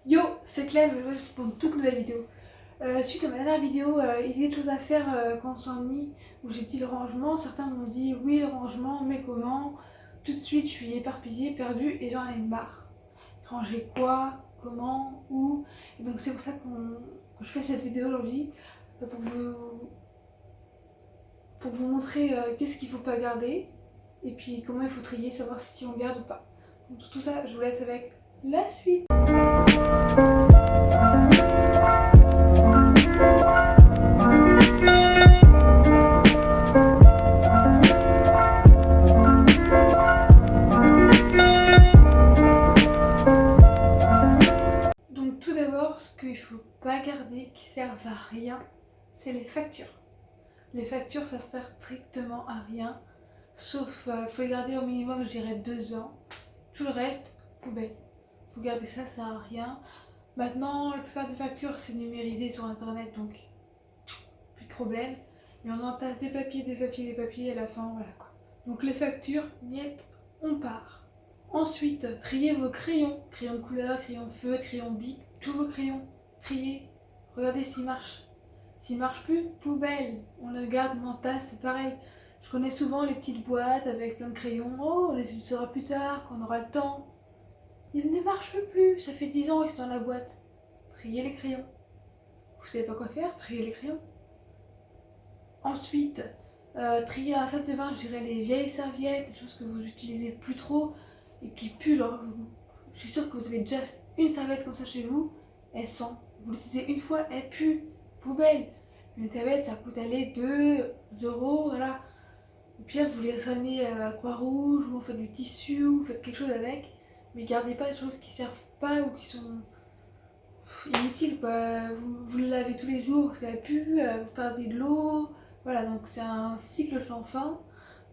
Yo, c'est Clem, je pour une toute nouvelle vidéo. Suite à ma dernière vidéo, il y a des choses à faire quand on s'ennuie, où j'ai dit le rangement. Certains m'ont dit oui, le rangement, mais comment? Tout de suite, je suis éparpillée, perdue et j'en ai marre. Ranger quoi? Comment? Où? Et donc, c'est pour ça que je fais cette vidéo aujourd'hui, pour vous montrer qu'est-ce qu'il faut pas garder, et puis comment il faut trier, savoir si on garde ou pas. Donc, tout ça, je vous laisse avec la suite. Donc tout d'abord, ce qu'il ne faut pas garder, qui servent à rien, c'est les factures. Les factures, ça sert strictement à rien, sauf, faut les garder au minimum, je dirais 2 ans. Tout le reste, poubelle. Faut garder ça, ça sert à rien. Maintenant, la plupart des factures, c'est numérisé sur internet, donc plus de problème. Mais on entasse des papiers, des papiers, des papiers, et à la fin, voilà quoi. Donc les factures, niet, on part. Ensuite, triez vos crayons. Crayons de couleur, crayons de feutre, crayons bic, tous vos crayons. Triez. Regardez s'ils marchent. S'ils marchent plus, poubelle. On le garde, on entasse, c'est pareil. Je connais souvent les petites boîtes avec plein de crayons. Oh, on les utilisera plus tard, quand on aura le temps. Ils ne marchent plus. Ça fait 10 ans qu'ils sont dans la boîte. Triez les crayons. Vous savez pas quoi faire? Triez les crayons. Ensuite, trier à la salle de bain, je dirais les vieilles serviettes, les choses que vous n'utilisez plus trop et qui puent. Genre, je suis sûre que vous avez déjà une serviette comme ça chez vous, elle sent. Vous l'utilisez une fois, elle pue. Poubelle. Une serviette, ça coûte aller 2 euros, voilà. Au pire, vous les ramenez à la Croix-Rouge, ou vous faites du tissu, ou vous faites quelque chose avec, mais gardez pas des choses qui servent pas ou qui sont inutiles, quoi. Vous le lavez tous les jours parce qu'elle pue, vous perdez de l'eau. Voilà, donc c'est un cycle sans fin.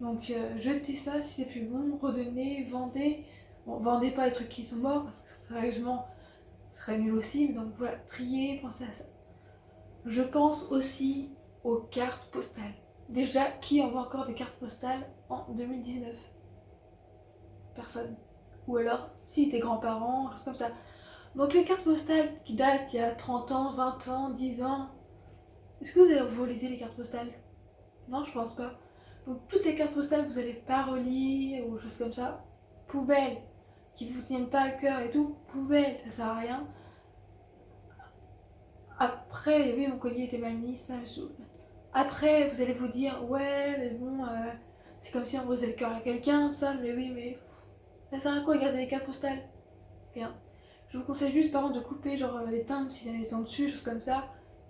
Donc jetez ça si c'est plus bon, redonnez, vendez. Bon, vendez pas les trucs qui sont morts parce que sérieusement, ce serait nul aussi. Mais donc voilà, triez, pensez à ça. Je pense aussi aux cartes postales. Déjà, qui envoie encore des cartes postales en 2019? Personne. Ou alors, si tes grands-parents, choses comme ça. Donc les cartes postales qui datent il y a 30 ans, 20 ans, 10 ans, est-ce que vous avez volé les cartes postales? Non, je pense pas. Donc toutes les cartes postales que vous n'avez pas relire ou choses comme ça, poubelle. Qui vous tiennent pas à cœur et tout, poubelle, ça sert à rien. Après, oui, mon collier était mal mis, ça me saoule. Après, vous allez vous dire, ouais, mais bon, c'est comme si on brisait le cœur à quelqu'un, tout ça, mais oui, mais ça sert à quoi garder les cartes postales? Rien. Je vous conseille juste par contre de couper genre les timbres si jamais ils sont dessus, choses comme ça,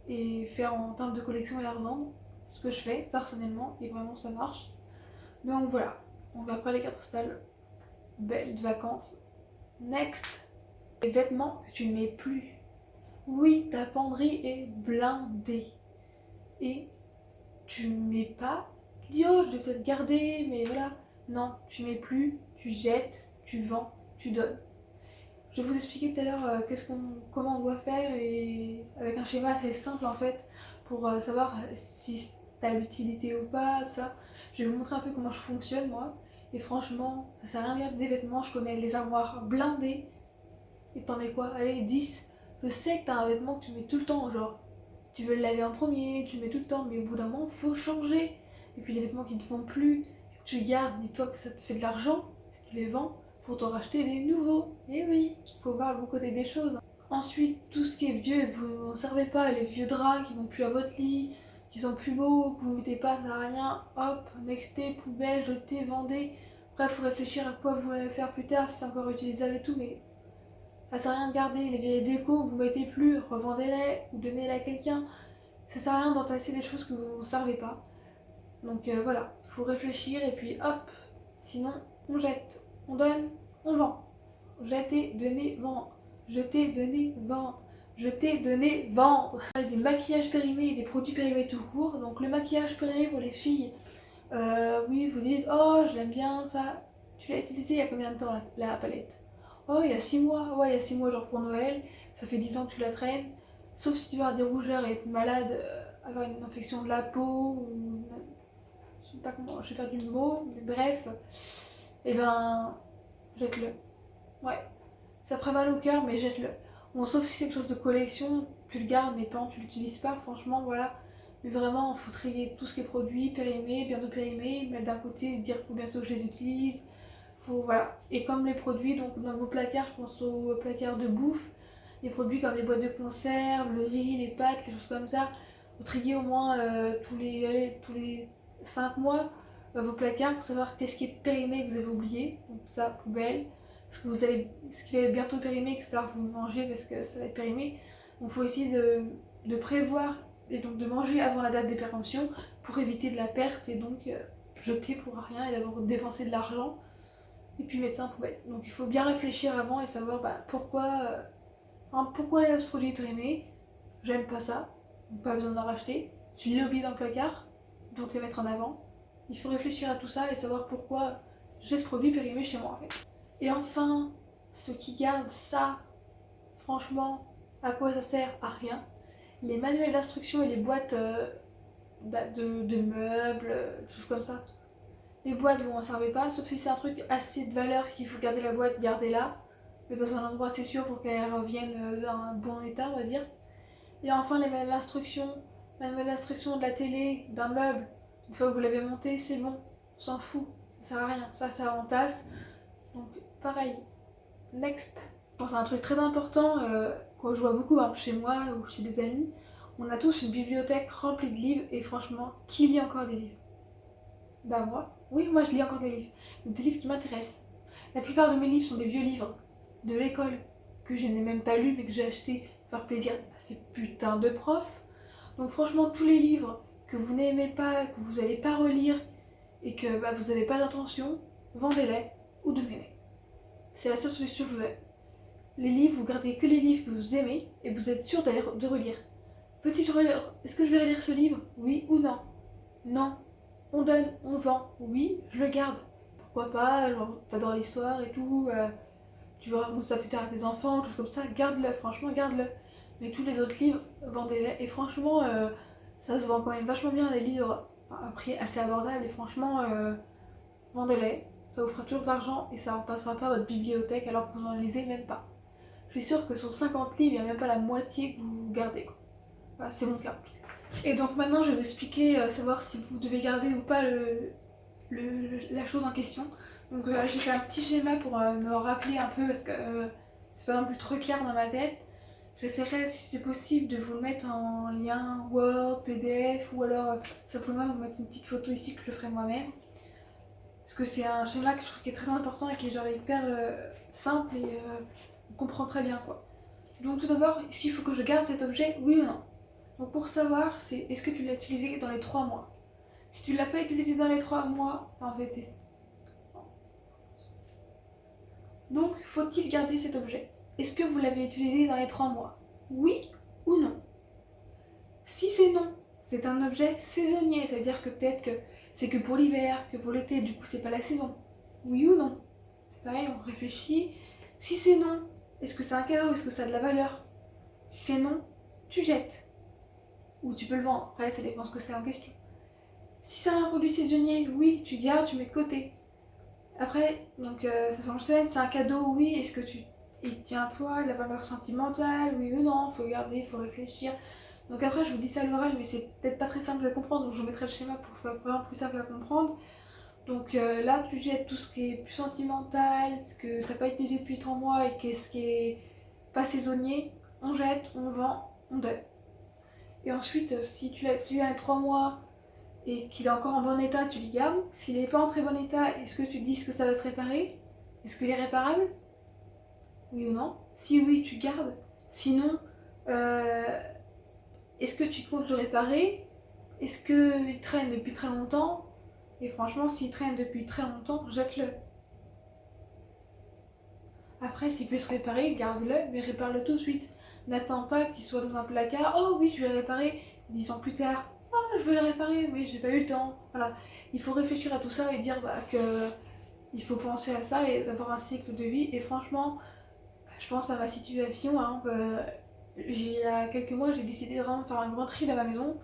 et faire en timbre de collection et la revendre. C'est ce que je fais personnellement et vraiment ça marche. Donc voilà, on va après les cartes postales, belles vacances. Next, les vêtements que tu ne mets plus. Oui, ta penderie est blindée et tu ne mets pas. Tu dis oh je vais peut-être garder, mais voilà. Non, tu mets plus, tu jettes, tu vends, tu donnes. Je vais vous expliquer tout à l'heure comment on doit faire et avec un schéma assez simple en fait pour savoir si t'as l'utilité ou pas, tout ça. Je vais vous montrer un peu comment je fonctionne moi. Et franchement, ça sert à rien de garder des vêtements, je connais les armoires blindées. Et t'en mets quoi? Allez, 10. Je sais que t'as un vêtement que tu mets tout le temps, genre tu veux le laver en premier, tu le mets tout le temps, mais au bout d'un moment, faut changer. Et puis les vêtements qui ne te font plus, que tu gardes, dis-toi que ça te fait de l'argent, si tu les vends, pour t'en racheter des nouveaux. Et oui, il faut voir le bon côté des choses. Ensuite, tout ce qui est vieux et que vous n'en servez pas, les vieux draps qui vont plus à votre lit, qui sont plus beaux, que vous mettez pas, ça sert à rien, hop, nextez, poubelle, jetez, vendez. Après, faut réfléchir à quoi vous voulez faire plus tard, si c'est encore utilisable et tout, mais ça sert à rien de garder les vieilles décos que vous mettez plus, revendez-les ou donnez-les à quelqu'un. Ça sert à rien d'entasser des choses que vous ne servez pas. Donc voilà, faut réfléchir et puis hop, sinon on jette, on donne, on vend. Jeter, donner, vendre. Jeter, donner, vendre. Jeter, donner, vendre. Des maquillages périmés et des produits périmés tout court. Donc le maquillage périmé pour les filles, oui, vous dites oh je l'aime bien ça. Tu l'as utilisé il y a combien de temps la palette? Oh il y a 6 mois, ouais il y a 6 mois genre pour Noël, ça fait 10 ans que tu la traînes. Sauf si tu vas avoir des rougeurs et être malade, avoir une infection de la peau ou je sais pas comment, je vais faire du mot, mais bref, et ben jette-le. Ouais, ça ferait mal au cœur, mais jette-le. Bon, sauf si c'est quelque chose de collection, tu le gardes, mais pas, tu l'utilises pas, franchement, voilà. Mais vraiment, il faut trier tout ce qui est produit, périmé, bientôt périmé, mettre d'un côté, dire faut bientôt que je les utilise. Faut, voilà. Et comme les produits, donc dans vos placards, je pense aux placards de bouffe, les produits comme les boîtes de conserve, le riz, les pâtes, les choses comme ça, vous triez au moins tous les 5 mois vos placards pour savoir qu'est-ce qui est périmé et que vous avez oublié. Donc ça, poubelle. Parce que ce qui va être bientôt périmé, qu'il va falloir que vous mangez parce que ça va être périmé. Donc il faut essayer de prévoir et donc de manger avant la date de péremption pour éviter de la perte et donc jeter pour rien et d'avoir dépensé de l'argent et puis mettre ça en poubelle. Donc il faut bien réfléchir avant et savoir pourquoi il y a ce produit périmé, j'aime pas ça, donc pas besoin d'en racheter, je l'ai oublié dans le placard, donc les mettre en avant. Il faut réfléchir à tout ça et savoir pourquoi j'ai ce produit périmé chez moi en fait. Et enfin, ceux qui gardent ça, franchement, à quoi ça sert? À rien. Les manuels d'instruction et les boîtes de meubles, des choses comme ça. Les boîtes, vous m'en servez pas, sauf si c'est un truc assez de valeur qu'il faut garder la boîte, gardez-la. Mais dans un endroit assez sûr pour qu'elle revienne dans un bon état, on va dire. Et enfin, les manuels d'instruction de la télé, d'un meuble, une fois que vous l'avez monté, c'est bon, on s'en fout, ça sert à rien, ça entasse. Donc, pareil, next. Bon, c'est un truc très important, quand je vois beaucoup chez moi ou chez des amis, on a tous une bibliothèque remplie de livres et franchement, qui lit encore des livres? Bah moi, oui, moi je lis encore des livres qui m'intéressent. La plupart de mes livres sont des vieux livres de l'école que je n'ai même pas lus mais que j'ai achetés pour faire plaisir à ces putains de profs. Donc franchement, tous les livres que vous n'aimez pas, que vous n'allez pas relire et que vous n'avez pas d'intention, vendez-les ou donnez-les. C'est la seule solution que je vous donne. Les livres, vous gardez que les livres que vous aimez et vous êtes sûr de relire. Petit, est-ce que je vais relire ce livre? Oui ou non? Non. On donne, on vend. Oui, je le garde. Pourquoi pas, genre, t'adores l'histoire et tout, tu veux raconter ça plus tard à tes enfants, choses comme ça, garde-le, franchement, garde-le. Mais tous les autres livres, vendez-les. Et franchement, ça se vend quand même vachement bien, les livres à un prix assez abordable. Et franchement, vendez-les. Ça vous fera toujours de l'argent et ça n'entassera pas votre bibliothèque alors que vous n'en lisez même pas. Je suis sûre que sur 50 livres, il n'y a même pas la moitié que vous gardez, quoi. Voilà, c'est mon cas. Et donc maintenant, je vais vous expliquer, savoir si vous devez garder ou pas la chose en question. Donc j'ai fait un petit schéma pour me rappeler un peu parce que c'est pas non plus trop clair dans ma tête. J'essaierai, si c'est possible, de vous le mettre en lien Word, PDF ou alors simplement vous mettre une petite photo ici que je ferai moi-même. Parce que c'est un schéma que je trouve qui est très important et qui est genre hyper simple et on comprend très bien quoi. Donc tout d'abord, est-ce qu'il faut que je garde cet objet, oui ou non? Donc pour savoir, c'est est-ce que tu l'as utilisé dans les 3 mois? Si tu ne l'as pas utilisé dans les 3 mois, en fait c'est... Donc faut-il garder cet objet? Est-ce que vous l'avez utilisé dans les 3 mois? Oui ou non? Si c'est non, c'est un objet saisonnier, ça veut dire que peut-être que c'est que pour l'hiver, que pour l'été, du coup c'est pas la saison. Oui ou non? C'est pareil, on réfléchit. Si c'est non, est-ce que c'est un cadeau? Est-ce que ça a de la valeur? Si c'est non, tu jettes. Ou tu peux le vendre, après ça dépend ce que c'est en question. Si c'est un produit saisonnier, oui, tu gardes, tu mets de côté. Après, donc ça s'enchaîne, c'est un cadeau, oui, est-ce que il tient à toi, la valeur sentimentale, oui ou non, faut garder, il faut réfléchir. Donc après, je vous dis ça à l'oral, mais c'est peut-être pas très simple à comprendre, donc je vous mettrai le schéma pour que ça soit vraiment plus simple à comprendre. Donc là, tu jettes tout ce qui est plus sentimental, ce que t'as pas utilisé depuis 3 mois et ce qui est pas saisonnier, on jette, on vend, on donne. Et ensuite, si tu l'as utilisé dans les 3 mois et qu'il est encore en bon état, tu le gardes. S'il n'est pas en très bon état, est-ce que tu te dis que ça va se réparer? Est-ce qu'il est réparable? Oui ou non? Si oui, tu gardes. Sinon, euh, est-ce que tu comptes le réparer? Est-ce qu'il traîne depuis très longtemps? Et franchement, s'il traîne depuis très longtemps, jette-le. Après, s'il peut se réparer, garde-le, mais répare-le tout de suite. N'attends pas qu'il soit dans un placard. Oh oui, je vais le réparer 10 ans plus tard. Oh, je veux le réparer, mais j'ai pas eu le temps. Voilà. Il faut réfléchir à tout ça et dire que il faut penser à ça et d'avoir un cycle de vie. Et franchement, je pense à ma situation. Il y a quelques mois, j'ai décidé de vraiment faire un grand tri dans ma maison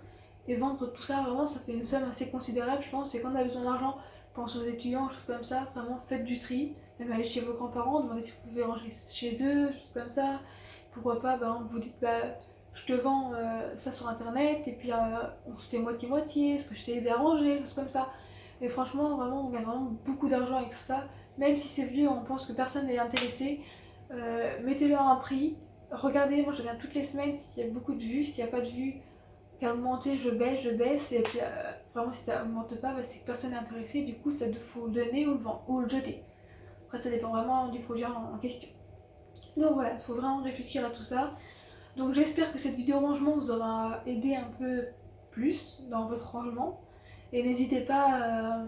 et vendre tout ça. Vraiment, ça fait une somme assez considérable, je pense. Et quand on a besoin d'argent, pense aux étudiants, choses comme ça. Vraiment, faites du tri. Même aller chez vos grands-parents, demandez si vous pouvez ranger chez eux, choses comme ça. Vous pourquoi pas, vous dites je te vends ça sur internet et puis on se fait moitié-moitié, parce que je t'ai aidé à ranger, choses comme ça. Et franchement, vraiment, on gagne vraiment beaucoup d'argent avec ça. Même si c'est vieux, on pense que personne n'est intéressé. Mettez-le à un prix. Regardez, moi je regarde toutes les semaines s'il y a beaucoup de vues, s'il n'y a pas de vues qui a augmenté, je baisse. Et puis vraiment, si ça augmente pas, c'est que personne n'est intéressé. Du coup, ça faut le donner ou le vendre, ou le jeter. Après, ça dépend vraiment du produit en question. Donc voilà, il faut vraiment réfléchir à tout ça. Donc j'espère que cette vidéo rangement vous aura aidé un peu plus dans votre rangement. Et n'hésitez pas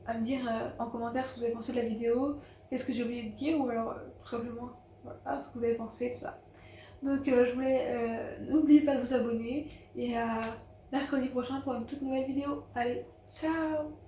à me dire en commentaire ce que vous avez pensé de la vidéo, qu'est-ce que j'ai oublié de dire, ou alors tout simplement voilà, ce que vous avez pensé, tout ça. Donc je voulais, n'oubliez pas de vous abonner et à mercredi prochain pour une toute nouvelle vidéo. Allez, ciao!